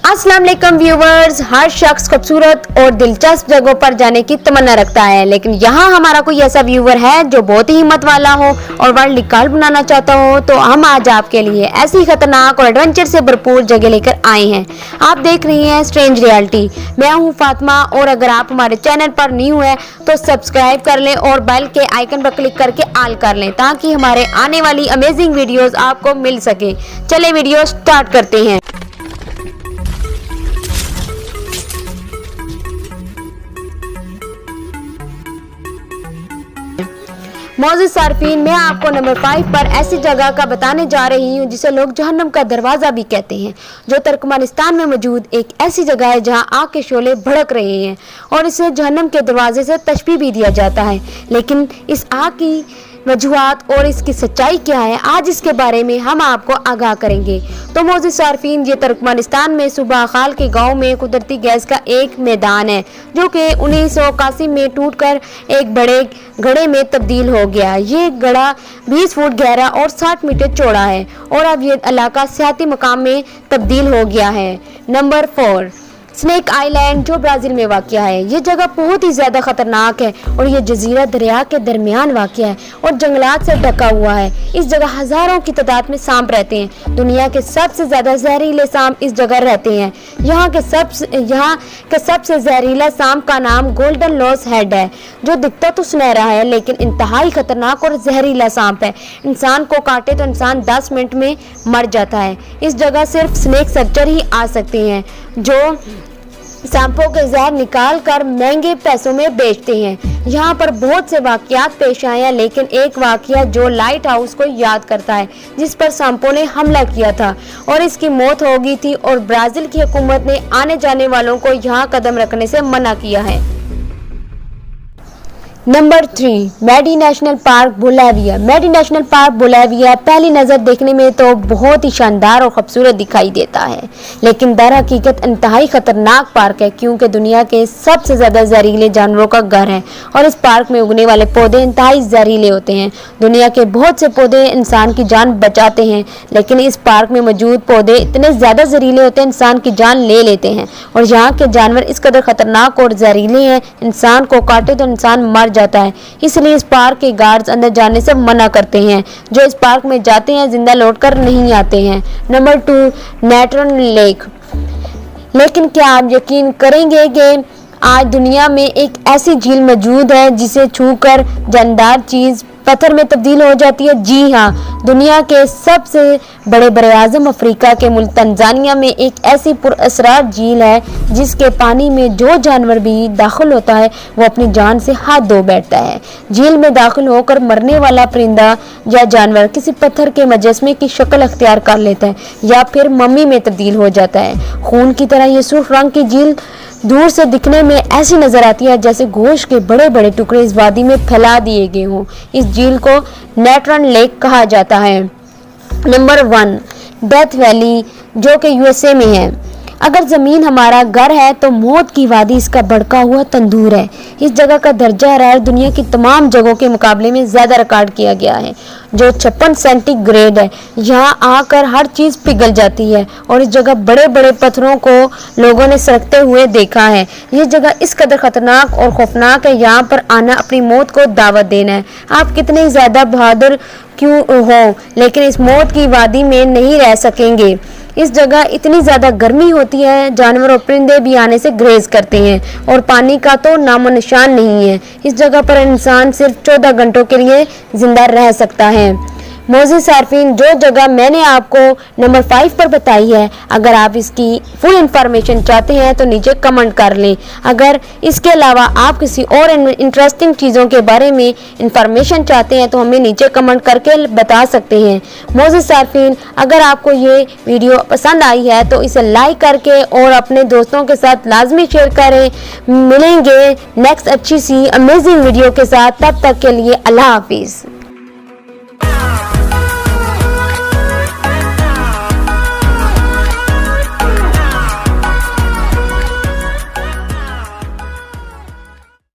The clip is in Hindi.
अस्सलाम वालेकुम व्यूवर्स। हर शख्स खूबसूरत और दिलचस्प जगहों पर जाने की तमन्ना रखता है, लेकिन यहाँ हमारा कोई ऐसा व्यूवर है जो बहुत ही हिम्मत वाला हो और वर्ल्ड रिकॉर्ड बनाना चाहता हो। तो हम आज आपके लिए ऐसी खतरनाक और एडवेंचर से भरपूर जगह लेकर आए हैं। आप देख रही हैं स्ट्रेंज रियलिटी। मैं हूँ फातिमा, और अगर आप हमारे चैनल पर न्यू है तो सब्सक्राइब कर लें और बेल के आइकन पर क्लिक करके ऑल कर लें, ताकि हमारे आने वाली अमेजिंग वीडियोस आपको मिल सके। चले वीडियो स्टार्ट करते हैं। मौजूद सार्फिन, मैं आपको नंबर 5 पर ऐसी जगह का बताने जा रही हूँ जिसे लोग जहन्नम का दरवाज़ा भी कहते हैं, जो तुर्कमेनिस्तान में मौजूद एक ऐसी जगह है जहाँ आग के शोले भड़क रहे हैं और इसे जहन्नम के दरवाजे से तशबीह भी दिया जाता है। लेकिन इस आग की वजूहात और इसकी सच्चाई क्या है, आज इसके बारे में हम आपको आगाह करेंगे। तो मौजूद सार्फिन, ये तुर्कमेनिस्तान में सूबा खाल के गांव में कुदरती गैस का एक मैदान है, जो कि 1981 में टूटकर एक बड़े गड्ढे में तब्दील हो गया। ये गड्ढा 20 फुट गहरा और 60 मीटर चौड़ा है और अब ये इलाका सियाती मकाम में तब्दील हो गया है। नंबर 4, स्नेक आइलैंड, जो ब्राज़ील में वाक़या है। ये जगह बहुत ही ज़्यादा ख़तरनाक है और ये जजीरा दरिया के दरमियान वाक़या है और जंगलात से ढका हुआ है। इस जगह हज़ारों की तादाद में सांप रहते हैं। दुनिया के सबसे ज़्यादा जहरीले सांप इस जगह रहते हैं। यहाँ के सबसे जहरीला सांप का नाम गोल्डन लॉस हेड है, जो दिखता तो सुनहरा है लेकिन इंतहाई ख़तरनाक और जहरीला सांप है। इंसान को काटे तो इंसान 10 मिनट में मर जाता है। इस जगह सिर्फ स्नेक सर्जर ही आ सकते हैं, जो सांपों के जहर निकाल कर महंगे पैसों में बेचते हैं। यहाँ पर बहुत से वाक़यात पेश आए हैं, लेकिन एक वाक़या जो लाइट हाउस को याद करता है, जिस पर सांपों ने हमला किया था और इसकी मौत हो गई थी, और ब्राज़ील की हुकूमत ने आने जाने वालों को यहाँ कदम रखने से मना किया है। नंबर 3, मेडी नेशनल पार्क बोलिविया। मेडी नेशनल पार्क बोलिविया पहली नज़र देखने में तो बहुत ही शानदार और खूबसूरत दिखाई देता है, लेकिन दर हकीकत इंतहाई ख़तरनाक पार्क है, क्योंकि दुनिया के सबसे ज़्यादा जहरीले जानवरों का घर है और इस पार्क में उगने वाले पौधे इंतहाई जहरीले होते हैं। दुनिया के बहुत से पौधे इंसान की जान बचाते हैं, लेकिन इस पार्क में मौजूद पौधे इतने ज़्यादा जहरीले होते हैं, इंसान की जान ले लेते हैं। और यहाँ के जानवर इस कदर ख़तरनाक और जहरीले हैं, इंसान को काटे तो इंसान मर जाता है। इसलिए इस पार्क के गार्ड्स अंदर जाने से मना करते हैं। जो इस पार्क में जाते हैं जिंदा लौटकर नहीं आते हैं। Number 2, Natron lake. लेकिन क्या आप यकीन करेंगे कि आज दुनिया में एक ऐसी झील मौजूद है जिसे छूकर जानदार चीज पत्थर में तब्दील हो जाती है? जी हाँ, दुनिया के सबसे बड़े बरे-आज़म अफ्रीका के मुल्क तंजानिया में एक ऐसी पुरअसरार झील है जिसके पानी में जो जानवर भी दाखिल होता है वो अपनी जान से हाथ धो बैठता है। झील में दाखिल होकर मरने वाला परिंदा या जानवर किसी पत्थर के मुजस्मे की शक्ल अख्तियार कर लेता है या फिर मम्मी में तब्दील हो जाता है। खून की तरह ये सुर्ख रंग की झील दूर से दिखने में ऐसी नजर आती है जैसे गोश्त के बड़े बड़े टुकड़े इस वादी में फैला दिए गए हों। इस झील को नेट्रॉन लेक कहा जाता है। नंबर 1, डेथ वैली, जो कि यूएसए में है। अगर ज़मीन हमारा घर है तो मौत की वादी इसका भड़का हुआ तंदूर है। इस जगह का दर्जा हरारत दुनिया की तमाम जगहों के मुकाबले में ज़्यादा रिकॉर्ड किया गया है, जो 56 सेंटीग्रेड है। यहाँ आकर हर चीज़ पिघल जाती है और इस जगह बड़े बड़े पत्थरों को लोगों ने सरकते हुए देखा है। ये जगह इस कदर ख़तरनाक और खौफनाक है, यहाँ पर आना अपनी मौत को दावत देना है। आप कितने ही ज़्यादा बहादुर क्यों हो, लेकिन इस मौत की वादी में नहीं रह सकेंगे। इस जगह इतनी ज़्यादा गर्मी होती है, जानवर और परिंदे भी आने से ग्रेज करते हैं और पानी का तो नामो निशान नहीं है। इस जगह पर इंसान सिर्फ 14 घंटों के लिए जिंदा रह सकता है। मौजूद सार्फिन, जो जगह मैंने आपको नंबर 5 पर बताई है, अगर आप इसकी फुल इंफॉर्मेशन चाहते हैं तो नीचे कमेंट कर लें। अगर इसके अलावा आप किसी और इंटरेस्टिंग चीज़ों के बारे में इंफॉर्मेशन चाहते हैं तो हमें नीचे कमेंट करके बता सकते हैं। मौजूद सार्फिन, अगर आपको ये वीडियो पसंद आई है तो इसे लाइक करके और अपने दोस्तों के साथ लाजमी शेयर करें। मिलेंगे नेक्स्ट अच्छी सी अमेजिंग वीडियो के साथ, तब तक के लिए अल्लाह हाफिज़।